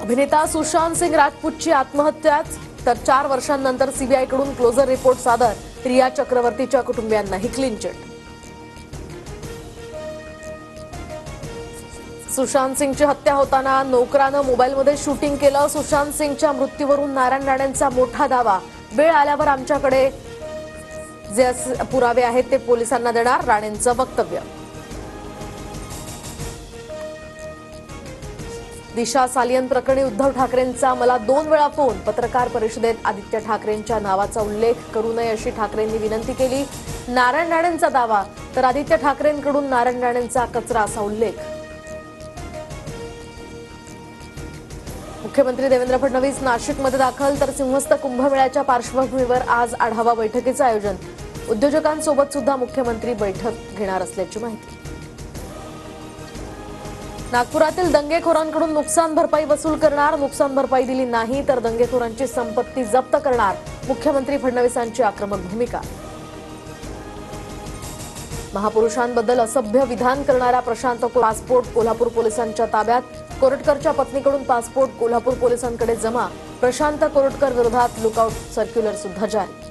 अभिनेता सुशांत सिंग राजपूतची आत्महत्याच तर 4 वर्षांनंतर सीबीआयकडून क्लोजर रिपोर्ट सादर। रिया चक्रवर्तीच्या कुटुंबियांनाही क्लीन चिट। सुशांत सिंगची हत्या होताना नोकरानं मोबाईलमध्ये शूटिंग केलं। सुशांत सिंगच्या मृत्यूवरून नारायण राणेंचा मोठा दावा। वेळ आल्यावर आमच्याकडे जे पुरावे आहेत ते पोलिसांना देणार, राणेंचं वक्तव्य। दिशा सालियन प्रकरणी उद्धव ठाकरेंचा मला 2 वेळा फोन। पत्रकार परिषदेत आदित्य ठाकरेंच्या नावाचा उल्लेख करू नये अशी ठाकरेंनी विनंती केली। नारायण राणेंचा दावा तर आदित्य ठाकरेंकडून नारायण राणेंचा कचरा असा उल्लेख। मुख्यमंत्री देवेंद्र फडणवीस नाशिकमध्ये दाखल तर सिंहस्थ कुंभमेळ्याच्या पार्श्वभूमीवर आज आढावा बैठकीचं आयोजन। उद्योजकांसोबत सुद्धा मुख्यमंत्री बैठक घेणार असल्याची माहिती। नागपुरातील दंगेखोरांकडून नुकसान भरपाई वसूल करणार। नुकसान भरपाई दिली नाही तर दंगेखोरांची संपत्ती जप्त करणार। मुख्यमंत्री फडणवीसांची आक्रमक भूमिका। महापुरुषांबद्दल असभ्य विधान करणारा प्रशांत पासपोर्ट कोल्हापूर पोलिसांच्या ताब्यात। कोरटकरच्या पत्नीकडून पासपोर्ट कोल्हापूर पोलिसांकडे जमा। प्रशांत कोरटकर विरोधात लुकआउट सर्क्युलर सुद्धा जारी।